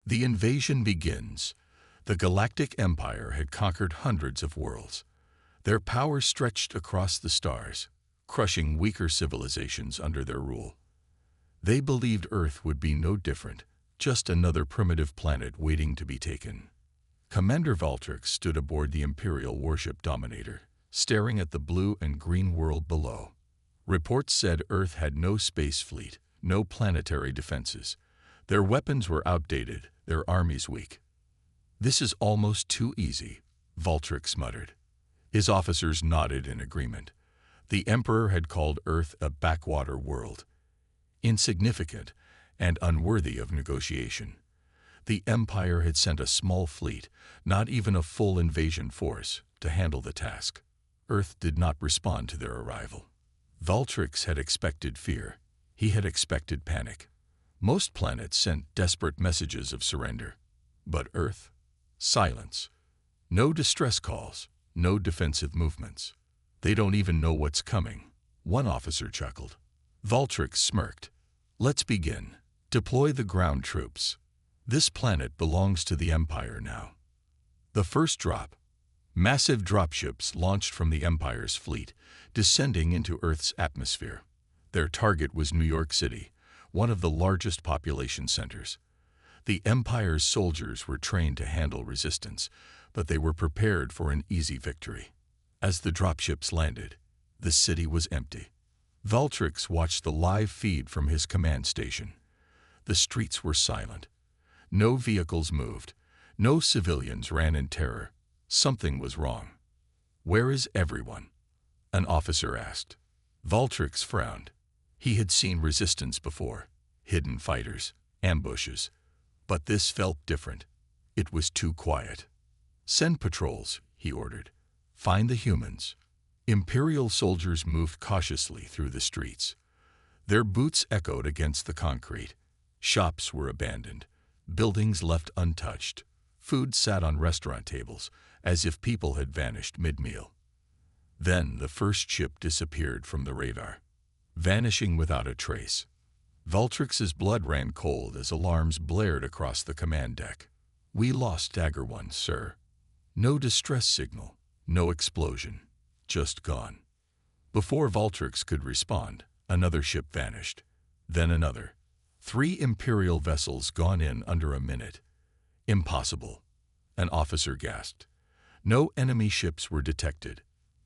The invasion begins. The Galactic Empire had conquered hundreds of worlds. Their power stretched across the stars, crushing weaker civilizations under their rule. They believed Earth would be no different, just another primitive planet waiting to be taken. Commander Valtrix stood aboard the Imperial warship Dominator, staring at the blue and green world below. Reports said Earth had no space fleet, no planetary defenses. Their weapons were outdated, their armies weak. "This is almost too easy," Valtrix muttered. His officers nodded in agreement. The Emperor had called Earth a backwater world, insignificant and unworthy of negotiation. The Empire had sent a small fleet, not even a full invasion force, to handle the task. Earth did not respond to their arrival. Valtrix had expected fear. He had expected panic. Most planets sent desperate messages of surrender. But Earth? Silence. No distress calls, no defensive movements. "They don't even know what's coming," one officer chuckled. Valtrix smirked. "Let's begin. Deploy the ground troops. This planet belongs to the Empire now." The first drop. Massive dropships launched from the Empire's fleet, descending into Earth's atmosphere. Their target was New York City, one of the largest population centers. The Empire's soldiers were trained to handle resistance, but they were prepared for an easy victory. As the dropships landed, the city was empty. Valtrix watched the live feed from his command station. The streets were silent. No vehicles moved. No civilians ran in terror. Something was wrong. "Where is everyone?" an officer asked. Valtrix frowned. He had seen resistance before, hidden fighters, ambushes. But this felt different. It was too quiet. "Send patrols," he ordered. "Find the humans." Imperial soldiers moved cautiously through the streets. Their boots echoed against the concrete. Shops were abandoned, buildings left untouched. Food sat on restaurant tables, as if people had vanished mid-meal. Then the first ship disappeared from the radar, vanishing without a trace. Valtrix's blood ran cold as alarms blared across the command deck. "We lost Dagger 1, sir." No distress signal, no explosion, just gone. Before Valtrix could respond, another ship vanished. Then another. 3 Imperial vessels gone in under a minute. "Impossible," an officer gasped. No enemy ships were detected.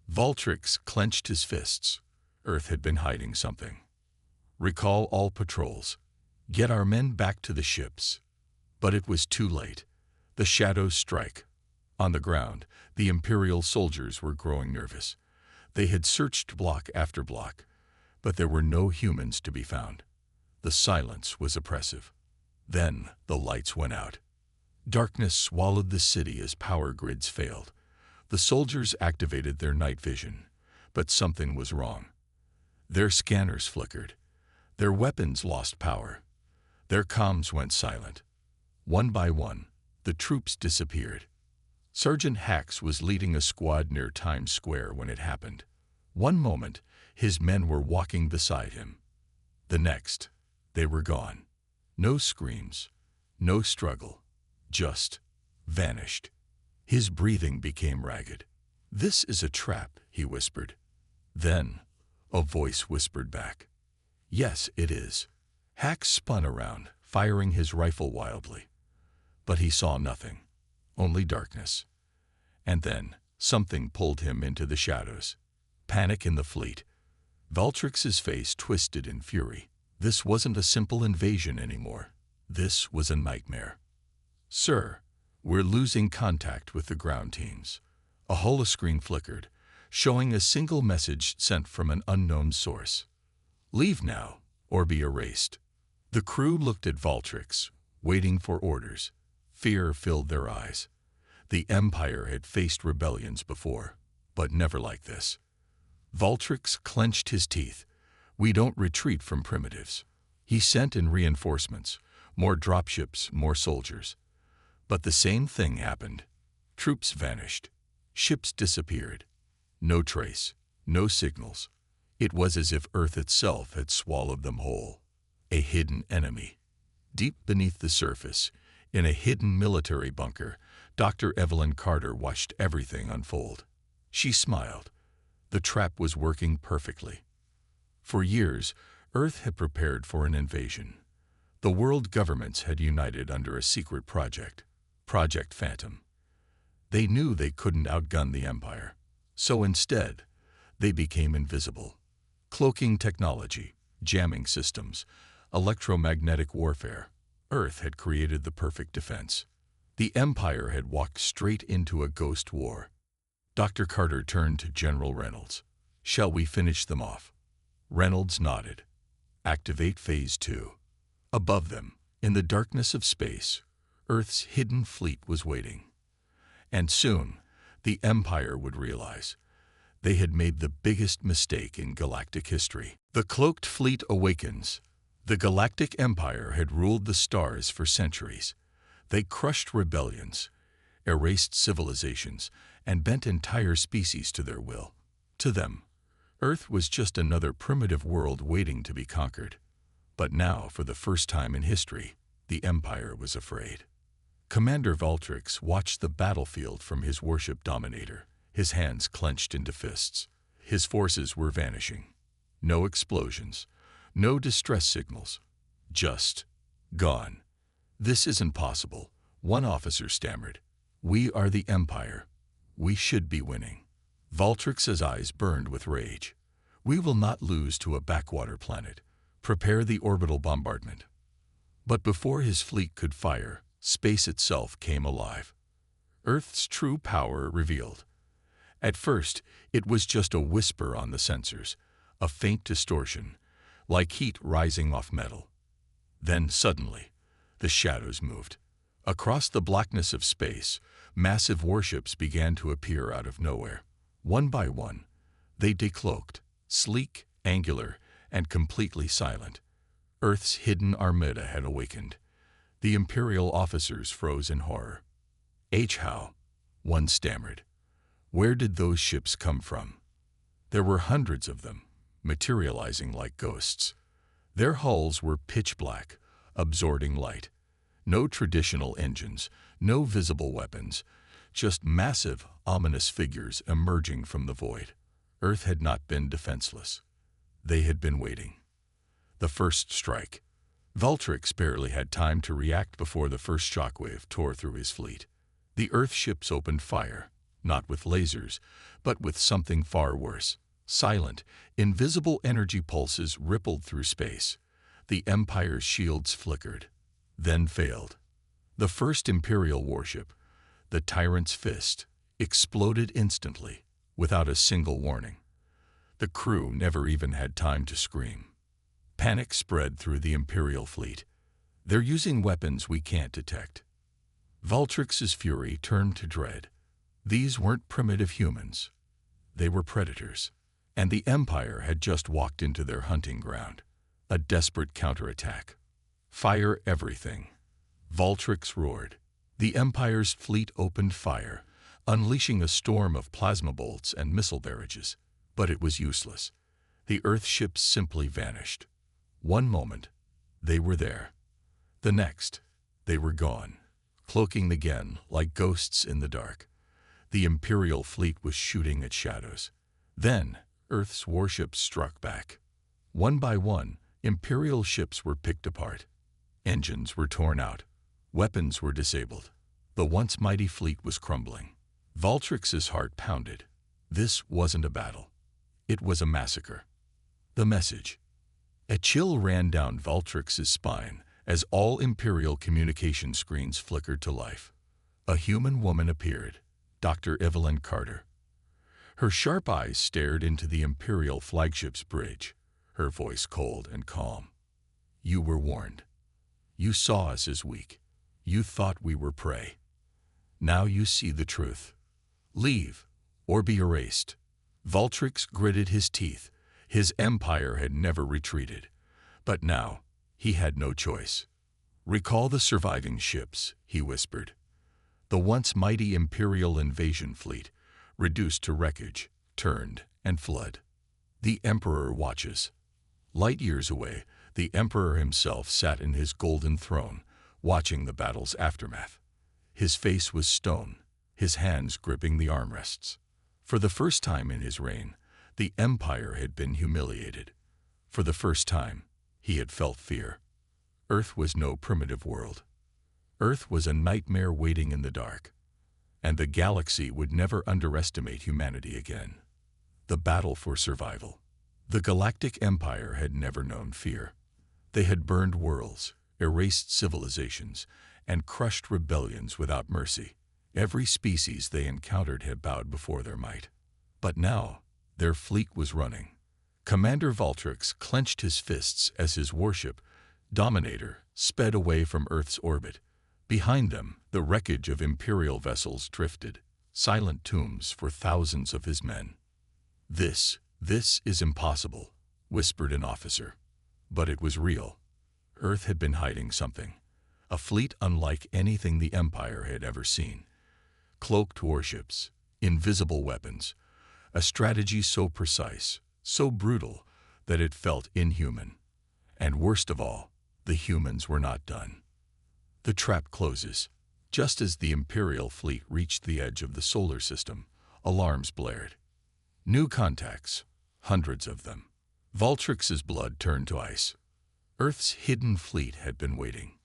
Valtrix clenched his fists. Earth had been hiding something. "Recall all patrols. Get our men back to the ships." But it was too late. The shadows strike. On the ground, the Imperial soldiers were growing nervous. They had searched block after block, but there were no humans to be found. The silence was oppressive. Then the lights went out. Darkness swallowed the city as power grids failed. The soldiers activated their night vision, but something was wrong. Their scanners flickered. Their weapons lost power. Their comms went silent. One by one, the troops disappeared. Sergeant Hax was leading a squad near Times Square when it happened. One moment, his men were walking beside him. The next, they were gone. No screams, no struggle, just vanished. His breathing became ragged. "This is a trap," he whispered. Then, a voice whispered back, "Yes, it is." Hax spun around, firing his rifle wildly. But he saw nothing, only darkness. And then, something pulled him into the shadows. Panic in the fleet. Valtrix's face twisted in fury. This wasn't a simple invasion anymore. This was a nightmare. "Sir, we're losing contact with the ground teams." A holoscreen flickered, showing a single message sent from an unknown source. "Leave now, or be erased." The crew looked at Valtrix, waiting for orders. Fear filled their eyes. The Empire had faced rebellions before, but never like this. Valtrix clenched his teeth. "We don't retreat from primitives." He sent in reinforcements, more dropships, more soldiers. But the same thing happened. Troops vanished. Ships disappeared. No trace, no signals. It was as if Earth itself had swallowed them whole. A hidden enemy. Deep beneath the surface, In a hidden military bunker, Dr. Evelyn Carter watched everything unfold. She smiled. The trap was working perfectly. For years, Earth had prepared for an invasion. The world governments had united under a secret project, Project Phantom. They knew they couldn't outgun the Empire, so instead, they became invisible. Cloaking technology, jamming systems, electromagnetic warfare. Earth had created the perfect defense. The Empire had walked straight into a ghost war. Dr. Carter turned to General Reynolds. "Shall we finish them off?" Reynolds nodded. "Activate Phase 2. Above them, in the darkness of space, Earth's hidden fleet was waiting. And soon, the Empire would realize they had made the biggest mistake in galactic history. The cloaked fleet awakens. The Galactic Empire had ruled the stars for centuries. They crushed rebellions, erased civilizations, and bent entire species to their will. To them, Earth was just another primitive world waiting to be conquered. But now, for the first time in history, the Empire was afraid. Commander Valtrix watched the battlefield from his warship Dominator, his hands clenched into fists. His forces were vanishing. No explosions, no distress signals, just gone. "This isn't possible," one officer stammered. "We are the Empire. We should be winning." Valtrix's eyes burned with rage. "We will not lose to a backwater planet. Prepare the orbital bombardment." But before his fleet could fire, space itself came alive. Earth's true power revealed. At first, it was just a whisper on the sensors, a faint distortion, like heat rising off metal. Then suddenly, the shadows moved. Across the blackness of space, massive warships began to appear out of nowhere. One by one, they decloaked, sleek, angular, and completely silent. Earth's hidden armada had awakened. The Imperial officers froze in horror. "How?" one stammered. "Where did those ships come from?" There were hundreds of them, materializing like ghosts. Their hulls were pitch black, absorbing light. No traditional engines, no visible weapons, just massive, ominous figures emerging from the void. Earth had not been defenseless. They had been waiting. The first strike. Valtrix barely had time to react before the first shockwave tore through his fleet. The Earth ships opened fire, not with lasers, but with something far worse. Silent, invisible energy pulses rippled through space. The Empire's shields flickered, then failed. The first Imperial warship, the Tyrant's Fist, exploded instantly, without a single warning. The crew never even had time to scream. Panic spread through the Imperial fleet. "They're using weapons we can't detect." Valtrix's fury turned to dread. These weren't primitive humans. They were predators. And the Empire had just walked into their hunting ground. A desperate counterattack. "Fire everything." Valtrix roared. The Empire's fleet opened fire, unleashing a storm of plasma bolts and missile barrages. But it was useless. The Earth ships simply vanished. One moment, they were there. The next, they were gone, cloaking again like ghosts in the dark. The Imperial fleet was shooting at shadows. Then, Earth's warships struck back. One by one, Imperial ships were picked apart. Engines were torn out. Weapons were disabled. The once mighty fleet was crumbling. Valtrix's heart pounded. This wasn't a battle. It was a massacre. The message. A chill ran down Valtrix's spine as all Imperial communication screens flickered to life. A human woman appeared, Dr. Evelyn Carter. Her sharp eyes stared into the Imperial flagship's bridge, her voice cold and calm. "You were warned. You saw us as weak. You thought we were prey. Now you see the truth. Leave, or be erased." Valtrix gritted his teeth. His empire had never retreated. But now, he had no choice. "Recall the surviving ships," he whispered. The once mighty Imperial invasion fleet, reduced to wreckage, turned and fled. The Emperor watches. Light years away, the Emperor himself sat in his golden throne, watching the battle's aftermath. His face was stone, his hands gripping the armrests. For the first time in his reign, the Empire had been humiliated. For the first time, he had felt fear. Earth was no primitive world. Earth was a nightmare waiting in the dark. And the galaxy would never underestimate humanity again. The battle for survival. The Galactic Empire had never known fear. They had burned worlds, erased civilizations, and crushed rebellions without mercy. Every species they encountered had bowed before their might. But now, their fleet was running. Commander Valtrix clenched his fists as his warship, Dominator, sped away from Earth's orbit. Behind them, the wreckage of Imperial vessels drifted, silent tombs for thousands of his men. This is impossible," whispered an officer. But it was real. Earth had been hiding something. A fleet unlike anything the Empire had ever seen. Cloaked warships, invisible weapons, a strategy so precise, so brutal, that it felt inhuman. And worst of all, the humans were not done. The trap closes. Just as the Imperial fleet reached the edge of the solar system, alarms blared. New contacts, hundreds of them. Valtrix's blood turned to ice. Earth's hidden fleet had been waiting.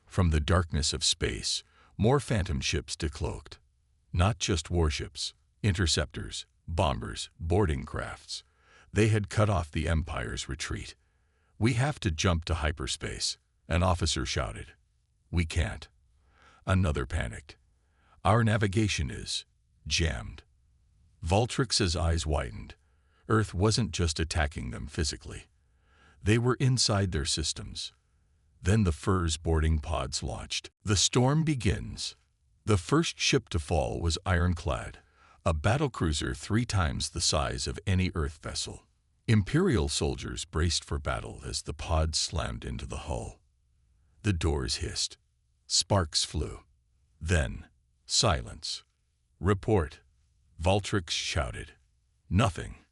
From the darkness of space, more phantom ships decloaked. Not just warships, interceptors, bombers, boarding crafts. They had cut off the Empire's retreat. "We have to jump to hyperspace," an officer shouted. "We can't." Another panicked. "Our navigation is jammed." Valtrix's eyes widened. Earth wasn't just attacking them physically. They were inside their systems. Then the Fur's boarding pods launched. The storm begins. The first ship to fall was ironclad, a battlecruiser 3 times the size of any Earth vessel. Imperial soldiers braced for battle as the pods slammed into the hull. The doors hissed. Sparks flew. Then, silence. "Report," Valtrix shouted. Nothing.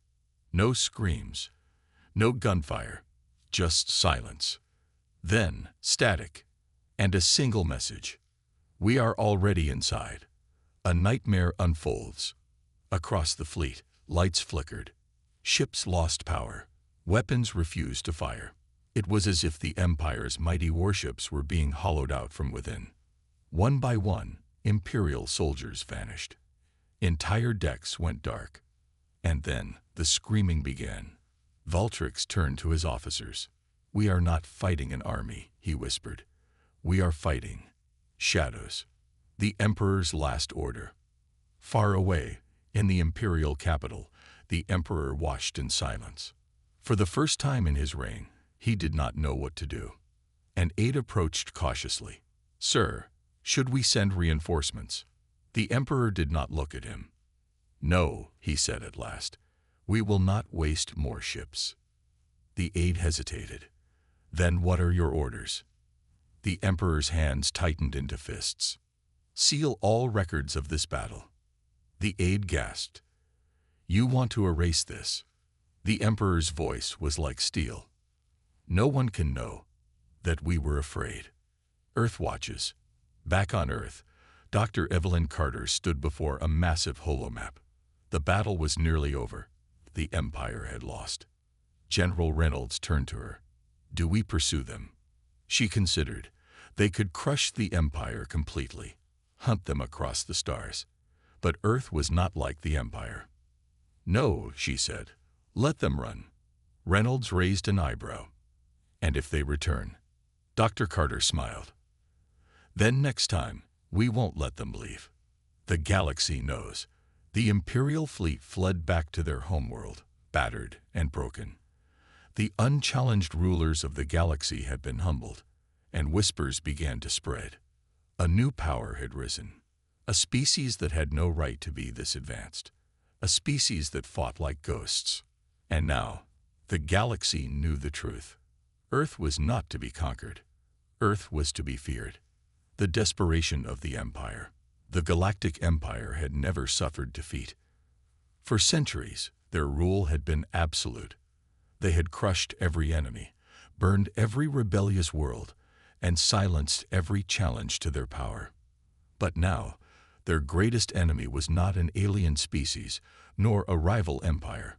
No screams. No gunfire. Just silence. Then, static. And a single message. "We are already inside." A nightmare unfolds. Across the fleet, lights flickered. Ships lost power. Weapons refused to fire. It was as if the Empire's mighty warships were being hollowed out from within. One by one, Imperial soldiers vanished. Entire decks went dark. And then, the screaming began. Valtrix turned to his officers. "We are not fighting an army," he whispered. "We are fighting shadows." The Emperor's last order. Far away, in the Imperial capital, the Emperor watched in silence. For the first time in his reign, he did not know what to do. An aide approached cautiously. "Sir, should we send reinforcements?" The Emperor did not look at him. "No," he said at last. "We will not waste more ships." The aide hesitated. "Then what are your orders?" The Emperor's hands tightened into fists. "Seal all records of this battle." The aide gasped. "You want to erase this?" The Emperor's voice was like steel. "No one can know that we were afraid." Earth watches. Back on Earth, Dr. Evelyn Carter stood before a massive holomap. The battle was nearly over. The Empire had lost. General Reynolds turned to her. "Do we pursue them?" She considered. They could crush the Empire completely, hunt them across the stars. But Earth was not like the Empire. "No," she said. "Let them run." Reynolds raised an eyebrow. "And if they return?" Dr. Carter smiled. "Then next time, we won't let them leave." The galaxy knows. The Imperial fleet fled back to their homeworld, battered and broken. The unchallenged rulers of the galaxy had been humbled, and whispers began to spread. A new power had risen. A species that had no right to be this advanced. A species that fought like ghosts. And now, the galaxy knew the truth. Earth was not to be conquered. Earth was to be feared. The desperation of the Empire. The Galactic Empire had never suffered defeat. For centuries, their rule had been absolute. They had crushed every enemy, burned every rebellious world, and silenced every challenge to their power. But now, their greatest enemy was not an alien species, nor a rival empire.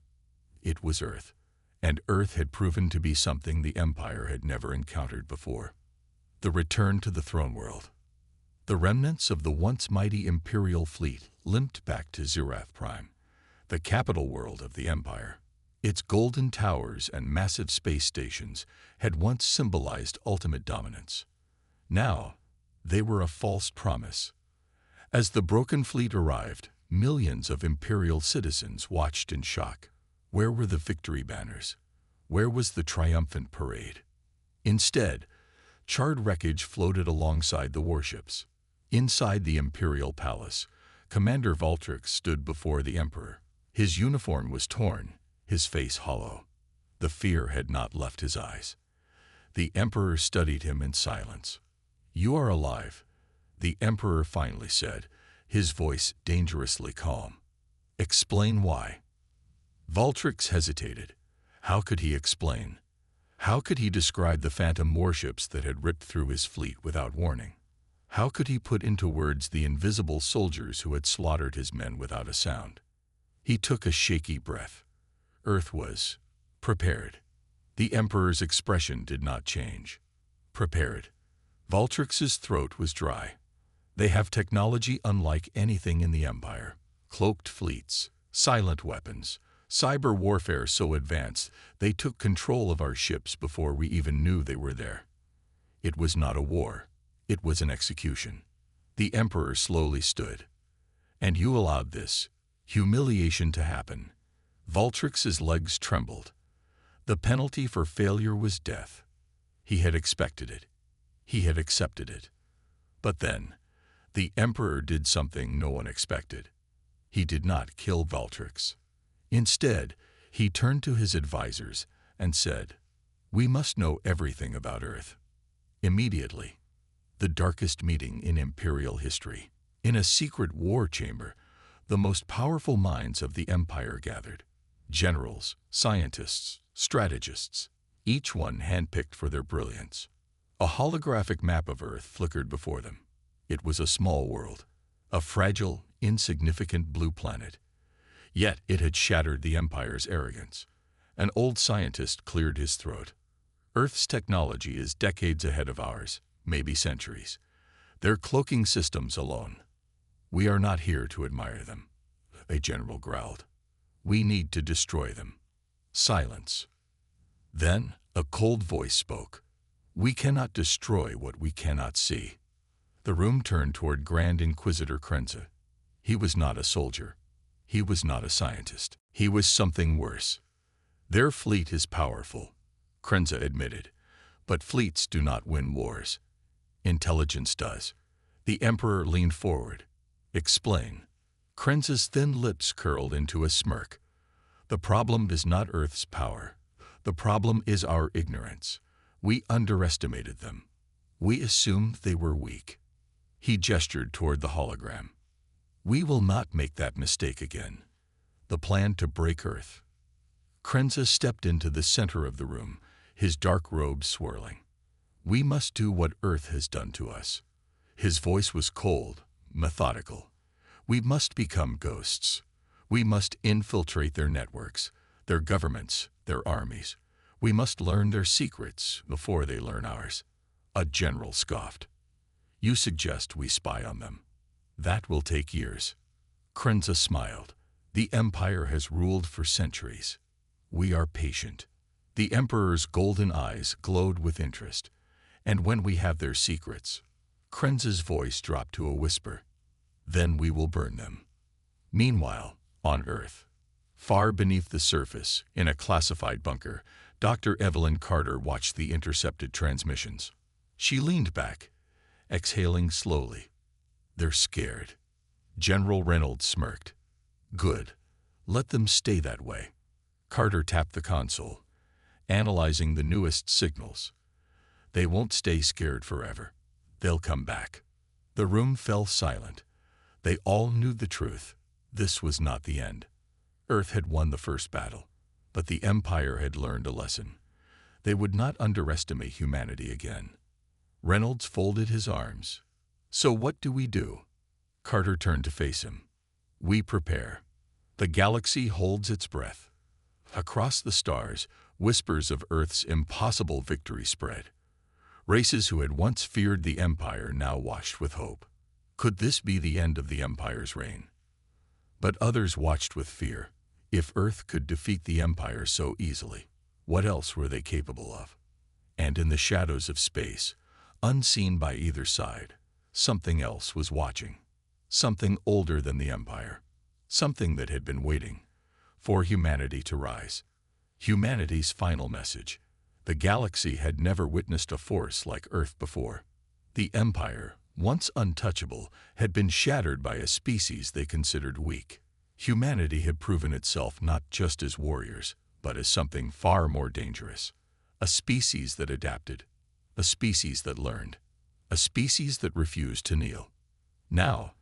It was Earth, and Earth had proven to be something the Empire had never encountered before. The return to the throne world. The remnants of the once mighty Imperial fleet limped back to Zirath Prime, the capital world of the Empire. Its golden towers and massive space stations had once symbolized ultimate dominance. Now, they were a false promise. As the broken fleet arrived, millions of Imperial citizens watched in shock. Where were the victory banners? Where was the triumphant parade? Instead, charred wreckage floated alongside the warships. Inside the Imperial palace, Commander Valtrix stood before the Emperor. His uniform was torn, his face hollow. The fear had not left his eyes. The Emperor studied him in silence. "You are alive," the Emperor finally said, his voice dangerously calm. "Explain why." Valtrix hesitated. How could he explain? How could he describe the phantom warships that had ripped through his fleet without warning? How could he put into words the invisible soldiers who had slaughtered his men without a sound? He took a shaky breath. Earth was prepared. The Emperor's expression did not change. Prepared. Valtrix's throat was dry. They have technology unlike anything in the Empire. Cloaked fleets, silent weapons, cyber warfare so advanced they took control of our ships before we even knew they were there. It was not a war. It was an execution. The Emperor slowly stood. "And you allowed this humiliation to happen." Valtrix's legs trembled. The penalty for failure was death. He had expected it. He had accepted it. But then, the Emperor did something no one expected. He did not kill Valtrix. Instead, he turned to his advisors and said, "We must know everything about Earth." Immediately. The darkest meeting in Imperial history. In a secret war chamber, the most powerful minds of the Empire gathered. Generals, scientists, strategists, each one handpicked for their brilliance. A holographic map of Earth flickered before them. It was a small world, a fragile, insignificant blue planet. Yet it had shattered the Empire's arrogance. An old scientist cleared his throat. "Earth's technology is decades ahead of ours, maybe centuries. Their cloaking systems alone. We are not here to admire them," a general growled. "We need to destroy them." Silence. Then a cold voice spoke. "We cannot destroy what we cannot see." The room turned toward Grand Inquisitor Krenza. He was not a soldier. He was not a scientist. He was something worse. "Their fleet is powerful," Krenza admitted, "but fleets do not win wars. Intelligence does." The Emperor leaned forward. "Explain." Krenza's thin lips curled into a smirk. "The problem is not Earth's power. The problem is our ignorance. We underestimated them. We assumed they were weak." He gestured toward the hologram. "We will not make that mistake again." The plan to break Earth. Krenza stepped into the center of the room, his dark robe swirling. "We must do what Earth has done to us." His voice was cold, methodical. "We must become ghosts. We must infiltrate their networks, their governments, their armies. We must learn their secrets before they learn ours." A general scoffed. "You suggest we spy on them. That will take years." Krenza smiled. "The Empire has ruled for centuries. We are patient." The Emperor's golden eyes glowed with interest. "And when we have their secrets," Krenza's voice dropped to a whisper, "then we will burn them." Meanwhile, on Earth, far beneath the surface, in a classified bunker, Dr. Evelyn Carter watched the intercepted transmissions. She leaned back, exhaling slowly. "They're scared." General Reynolds smirked. "Good. Let them stay that way." Carter tapped the console, analyzing the newest signals. "They won't stay scared forever. They'll come back." The room fell silent. They all knew the truth. This was not the end. Earth had won the first battle, but the Empire had learned a lesson. They would not underestimate humanity again. Reynolds folded his arms. So what do we do? Carter turned to face him. We prepare. The galaxy holds its breath. Across the stars, whispers of Earth's impossible victory spread. Races who had once feared the Empire now watched with hope. Could this be the end of the Empire's reign? But others watched with fear. If Earth could defeat the Empire so easily, what else were they capable of? And in the shadows of space, unseen by either side, something else was watching. Something older than the Empire. Something that had been waiting for humanity to rise. Humanity's final message. The galaxy had never witnessed a force like Earth before. The Empire, once untouchable, had been shattered by a species they considered weak. Humanity had proven itself not just as warriors, but as something far more dangerous. A species that adapted. A species that learned. A species that refused to kneel. Now,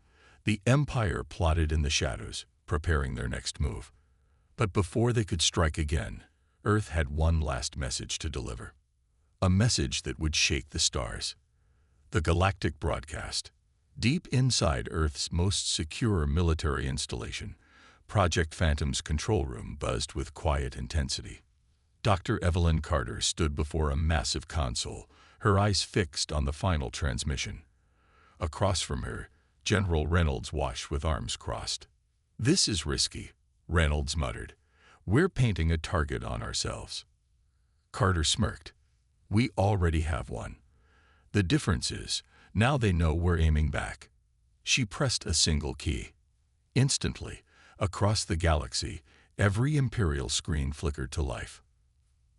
the Empire plotted in the shadows, preparing their next move. But before they could strike again, Earth had one last message to deliver. A message that would shake the stars. The Galactic broadcast. Deep inside Earth's most secure military installation, Project Phantom's control room buzzed with quiet intensity. Dr. Evelyn Carter stood before a massive console, her eyes fixed on the final transmission. Across from her, General Reynolds watched with arms crossed. "This is risky," Reynolds muttered. "We're painting a target on ourselves." Carter smirked. "We already have one. The difference is, now they know we're aiming back." She pressed a single key. Instantly, across the galaxy, every Imperial screen flickered to life.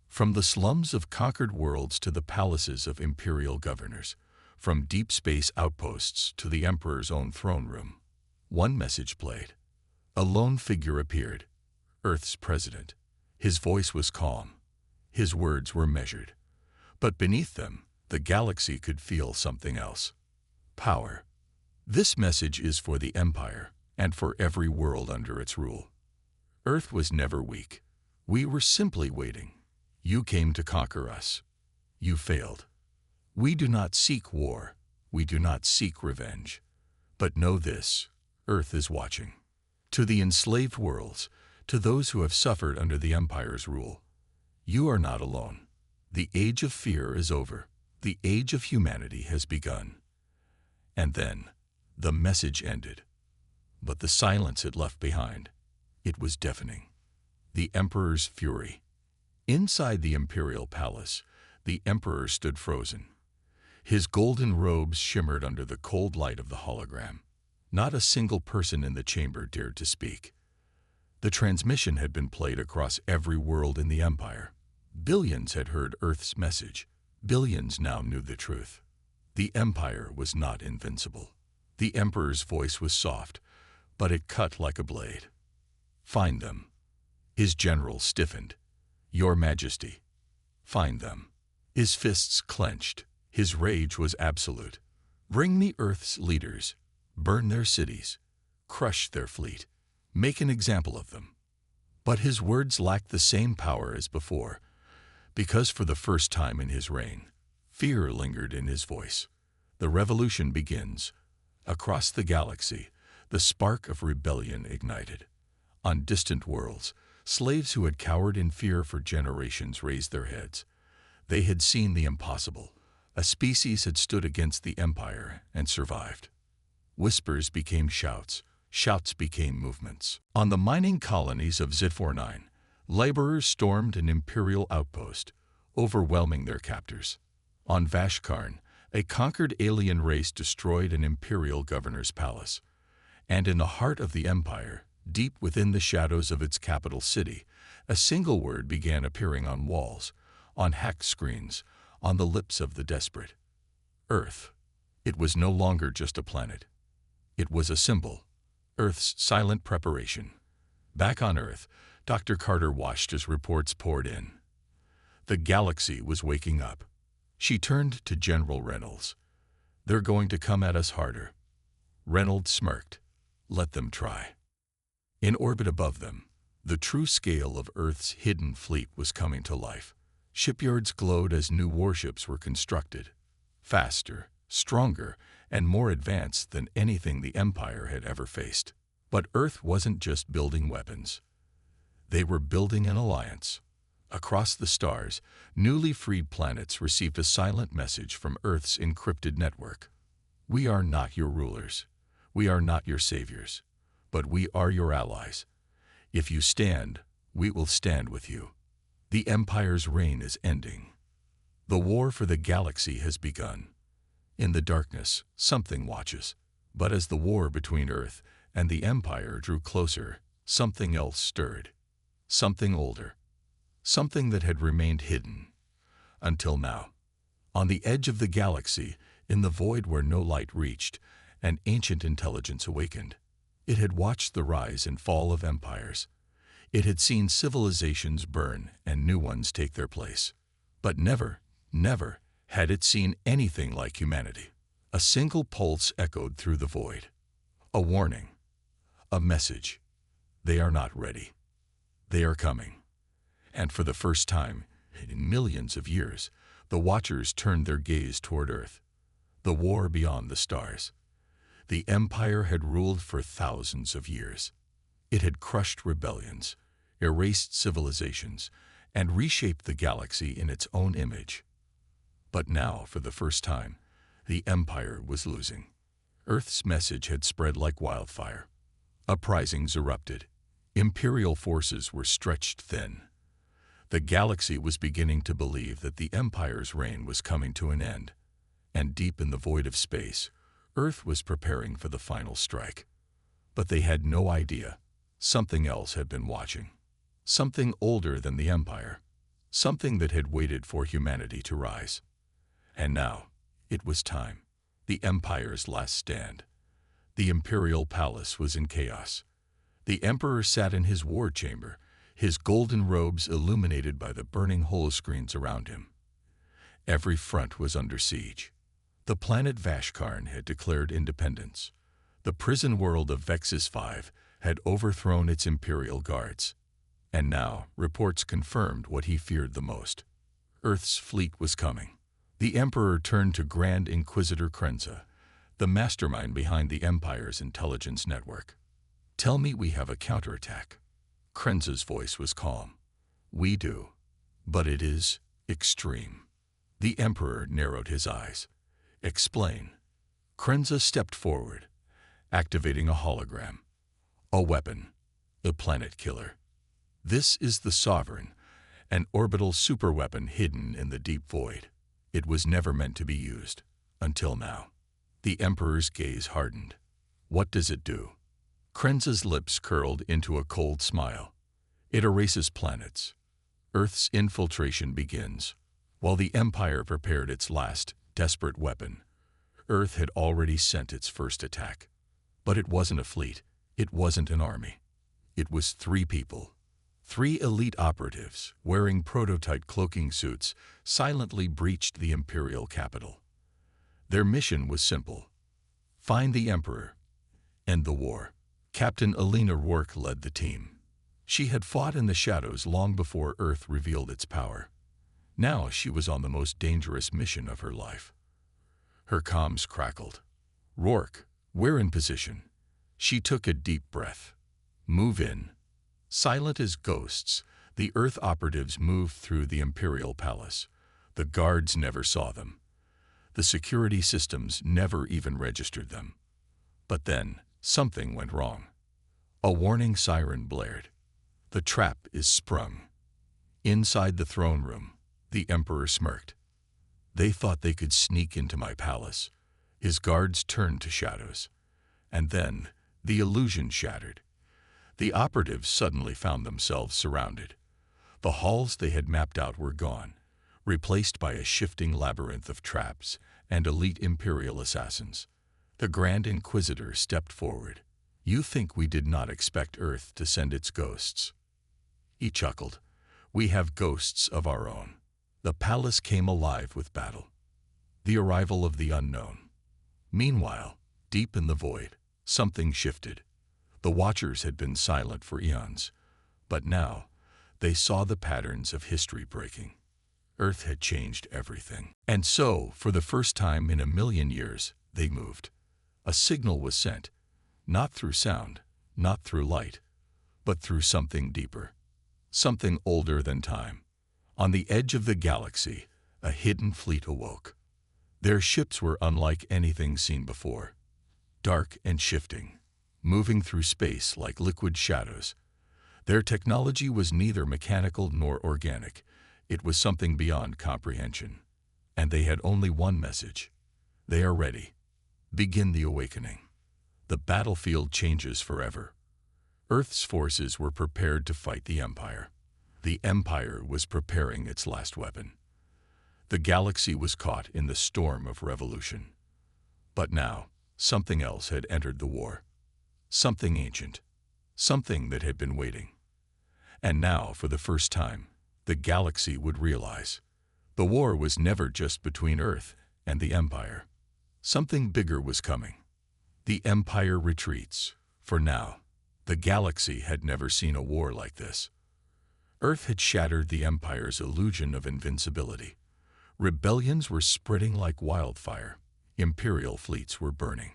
From the slums of conquered worlds to the palaces of Imperial governors, from deep space outposts to the Emperor's own throne room, one message played. A lone figure appeared, Earth's president. His voice was calm. His words were measured. But beneath them, the galaxy could feel something else. Power. "This message is for the Empire, and for every world under its rule. Earth was never weak. We were simply waiting. You came to conquer us. You failed. We do not seek war. We do not seek revenge. But know this, Earth is watching. To the enslaved worlds, to those who have suffered under the Empire's rule, you are not alone. The age of fear is over. The age of humanity has begun." And then, the message ended. But the silence it left behind, it was deafening. The Emperor's fury. Inside the Imperial Palace, the Emperor stood frozen. His golden robes shimmered under the cold light of the hologram. Not a single person in the chamber dared to speak. The transmission had been played across every world in the Empire. Billions had heard Earth's message. Billions now knew the truth. The Empire was not invincible. The Emperor's voice was soft, but it cut like a blade. "Find them." His general stiffened. "Your Majesty." "Find them." His fists clenched. His rage was absolute. "Bring me Earth's leaders. Burn their cities. Crush their fleet. Make an example of them." But his words lacked the same power as before, because for the first time in his reign, fear lingered in his voice. The revolution begins. Across the galaxy, the spark of rebellion ignited. On distant worlds, slaves who had cowered in fear for generations raised their heads. They had seen the impossible. A species had stood against the Empire and survived. Whispers became shouts. Shouts became movements. On the mining colonies of Zit-49, laborers stormed an Imperial outpost, overwhelming their captors. On Vashkarn, a conquered alien race destroyed an Imperial governor's palace. And in the heart of the Empire, deep within the shadows of its capital city, a single word began appearing on walls, on hacked screens, on the lips of the desperate. Earth. It was no longer just a planet. It was a symbol. Earth's silent preparation. Back on Earth, Dr. Carter watched as reports poured in. The galaxy was waking up. She turned to General Reynolds. "They're going to come at us harder." Reynolds smirked. "Let them try." In orbit above them, the true scale of Earth's hidden fleet was coming to life. Shipyards glowed as new warships were constructed. faster, stronger, and more advanced than anything the Empire had ever faced. But Earth wasn't just building weapons. They were building an alliance. Across the stars, newly freed planets received a silent message from Earth's encrypted network. We are not your rulers. We are not your saviors. But we are your allies. If you stand, we will stand with you. The Empire's reign is ending. The war for the galaxy has begun. In the darkness, something watches. But as the war between Earth and the Empire drew closer, something else stirred. Something older. Something that had remained hidden. Until now. On the edge of the galaxy, in the void where no light reached, an ancient intelligence awakened. It had watched the rise and fall of empires. It had seen civilizations burn and new ones take their place. But never had it seen anything like humanity. A single pulse echoed through the void. A warning. A message. They are not ready. They are coming. And for the first time, in millions of years, the Watchers turned their gaze toward Earth. The war beyond the stars. The Empire had ruled for thousands of years. It had crushed rebellions, erased civilizations, and reshaped the galaxy in its own image. But now, for the first time, the Empire was losing. Earth's message had spread like wildfire. Uprisings erupted. Imperial forces were stretched thin. The galaxy was beginning to believe that the Empire's reign was coming to an end. And deep in the void of space, Earth was preparing for the final strike. But they had no idea. Something else had been watching. Something older than the Empire. Something that had waited for humanity to rise. And now, it was time. The Empire's last stand. The Imperial Palace was in chaos. The Emperor sat in his war chamber, his golden robes illuminated by the burning holoscreens around him. Every front was under siege. The planet Vashkarn had declared independence. The prison world of Vexus 5 had overthrown its imperial guards. And now, reports confirmed what he feared the most. Earth's fleet was coming. The Emperor turned to Grand Inquisitor Krenza, the mastermind behind the Empire's intelligence network. Tell me we have a counterattack. Krenza's voice was calm. We do. But it is extreme. The Emperor narrowed his eyes. Explain. Krenza stepped forward, activating a hologram. A weapon. A planet killer. This is the Sovereign, an orbital superweapon hidden in the deep void. It was never meant to be used. Until now. The Emperor's gaze hardened. What does it do? Krenza's lips curled into a cold smile. It erases planets. Earth's infiltration begins. While the Empire prepared its last, desperate weapon, Earth had already sent its first attack. But it wasn't a fleet. It wasn't an army. It was 3 people. 3 elite operatives, wearing prototype cloaking suits, silently breached the Imperial capital. Their mission was simple. Find the Emperor. End the war. Captain Alina Rourke led the team. She had fought in the shadows long before Earth revealed its power. Now she was on the most dangerous mission of her life. Her comms crackled. Rourke, we're in position. She took a deep breath. Move in. Silent as ghosts, the Earth operatives moved through the Imperial Palace. The guards never saw them. The security systems never even registered them. But then, something went wrong. A warning siren blared. The trap is sprung. Inside the throne room, the Emperor smirked. They thought they could sneak into my palace. His guards turned to shadows. And then, the illusion shattered. The operatives suddenly found themselves surrounded. The halls they had mapped out were gone, replaced by a shifting labyrinth of traps and elite Imperial assassins. The Grand Inquisitor stepped forward. You think we did not expect Earth to send its ghosts? He chuckled. We have ghosts of our own. The palace came alive with battle. The arrival of the unknown. Meanwhile, deep in the void, something shifted. The Watchers had been silent for eons, but now they saw the patterns of history breaking. Earth had changed everything. And so, for the first time in a million years, they moved. A signal was sent, not through sound, not through light, but through something deeper, something older than time. On the edge of the galaxy, a hidden fleet awoke. Their ships were unlike anything seen before, dark and shifting, moving through space like liquid shadows. Their technology was neither mechanical nor organic. It was something beyond comprehension. And they had only one message. They are ready. Begin the awakening. The battlefield changes forever. Earth's forces were prepared to fight the Empire. The Empire was preparing its last weapon. The galaxy was caught in the storm of revolution. But now, something else had entered the war. Something ancient. Something that had been waiting. And now, for the first time, the galaxy would realize. The war was never just between Earth and the Empire. Something bigger was coming. The Empire retreats. For now, the galaxy had never seen a war like this. Earth had shattered the Empire's illusion of invincibility. Rebellions were spreading like wildfire. Imperial fleets were burning.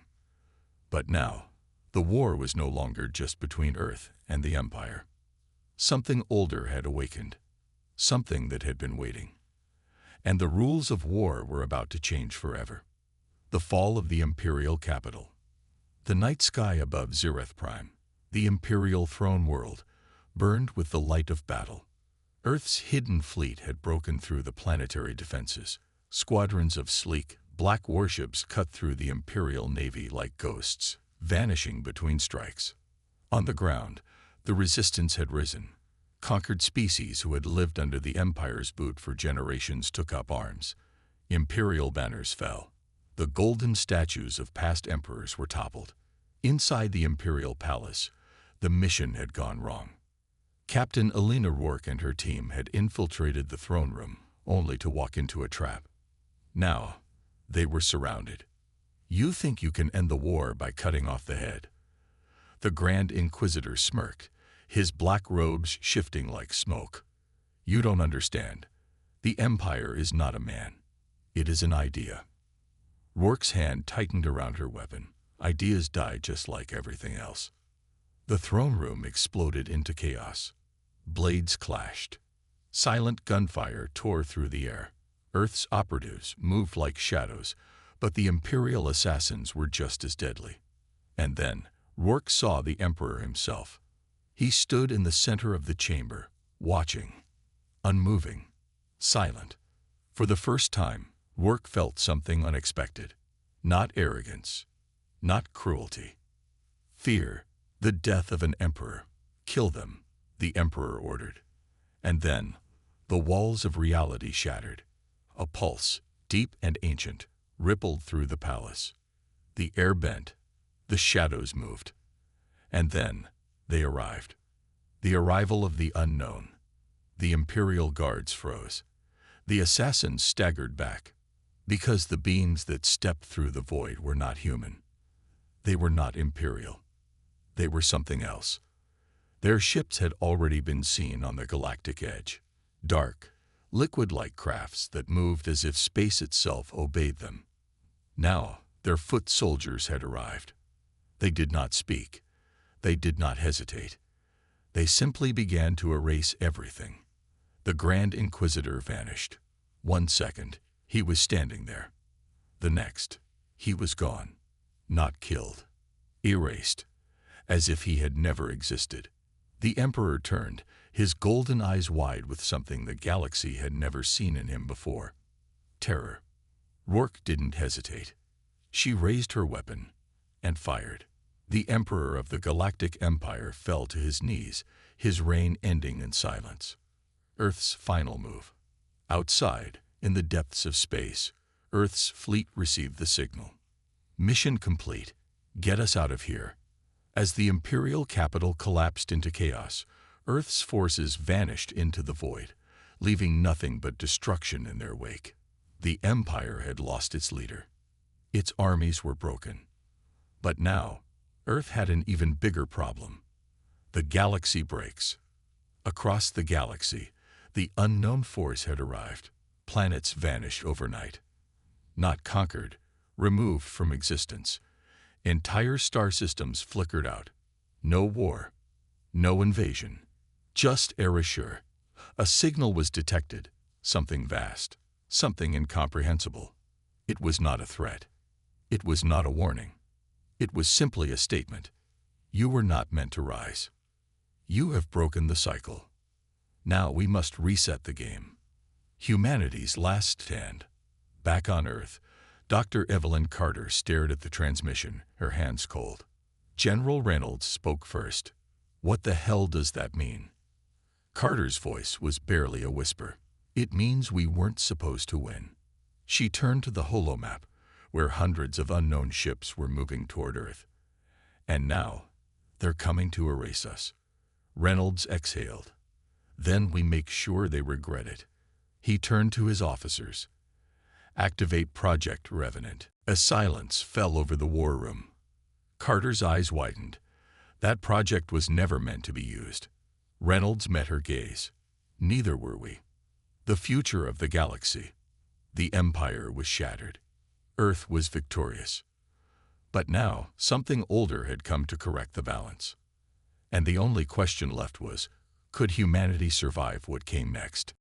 But now, the war was no longer just between Earth and the Empire. Something older had awakened. Something that had been waiting. And the rules of war were about to change forever. The fall of the Imperial capital. The night sky above Zereth Prime, the Imperial throne world, burned with the light of battle. Earth's hidden fleet had broken through the planetary defenses. Squadrons of sleek, black warships cut through the Imperial Navy like ghosts, vanishing between strikes. On the ground, the resistance had risen. Conquered species who had lived under the Empire's boot for generations took up arms. Imperial banners fell. The golden statues of past emperors were toppled. Inside the Imperial Palace, the mission had gone wrong. Captain Elena Rourke and her team had infiltrated the throne room, only to walk into a trap. Now, they were surrounded. You think you can end the war by cutting off the head? The Grand Inquisitor smirked, his black robes shifting like smoke. You don't understand. The Empire is not a man. It is an idea. Rourke's hand tightened around her weapon. Ideas die just like everything else. The throne room exploded into chaos. Blades clashed. Silent gunfire tore through the air. Earth's operatives moved like shadows, but the Imperial assassins were just as deadly. And then, Rourke saw the Emperor himself. He stood in the center of the chamber, watching, unmoving, silent. For the first time, Rourke felt something unexpected. Not arrogance, not cruelty. Fear, the death of an emperor. Kill them, the Emperor ordered. And then, the walls of reality shattered. A pulse, deep and ancient, rippled through the palace. The air bent, the shadows moved. And then, they arrived. The arrival of the unknown. The Imperial guards froze. The assassins staggered back, because the beings that stepped through the void were not human. They were not Imperial. They were something else. Their ships had already been seen on the galactic edge. Dark, liquid-like crafts that moved as if space itself obeyed them. Now, their foot soldiers had arrived. They did not speak. They did not hesitate. They simply began to erase everything. The Grand Inquisitor vanished. 1 second, he was standing there. The next, he was gone. Not killed. Erased. As if he had never existed. The Emperor turned, his golden eyes wide with something the galaxy had never seen in him before. Terror. Rourke didn't hesitate. She raised her weapon and fired. The Emperor of the Galactic Empire fell to his knees, his reign ending in silence. Earth's final move. Outside, in the depths of space, Earth's fleet received the signal. Mission complete. Get us out of here. As the Imperial capital collapsed into chaos, Earth's forces vanished into the void, leaving nothing but destruction in their wake. The Empire had lost its leader. Its armies were broken. But now, Earth had an even bigger problem. The galaxy breaks. Across the galaxy, the unknown force had arrived. Planets vanished overnight. Not conquered, removed from existence. Entire star systems flickered out. No war, no invasion, just erasure. A signal was detected, something vast, something incomprehensible. It was not a threat. It was not a warning. It was simply a statement. You were not meant to rise. You have broken the cycle. Now we must reset the game. Humanity's last stand. Back on Earth, Dr. Evelyn Carter stared at the transmission, her hands cold. General Reynolds spoke first. What the hell does that mean? Carter's voice was barely a whisper. It means we weren't supposed to win. She turned to the holomap, where hundreds of unknown ships were moving toward Earth. And now, they're coming to erase us. Reynolds exhaled. Then we make sure they regret it. He turned to his officers. Activate Project Revenant. A silence fell over the war room. Carter's eyes widened. That project was never meant to be used. Reynolds met her gaze. Neither were we. The future of the galaxy. The Empire was shattered. Earth was victorious. But now, something older had come to correct the balance. And the only question left was, could humanity survive what came next?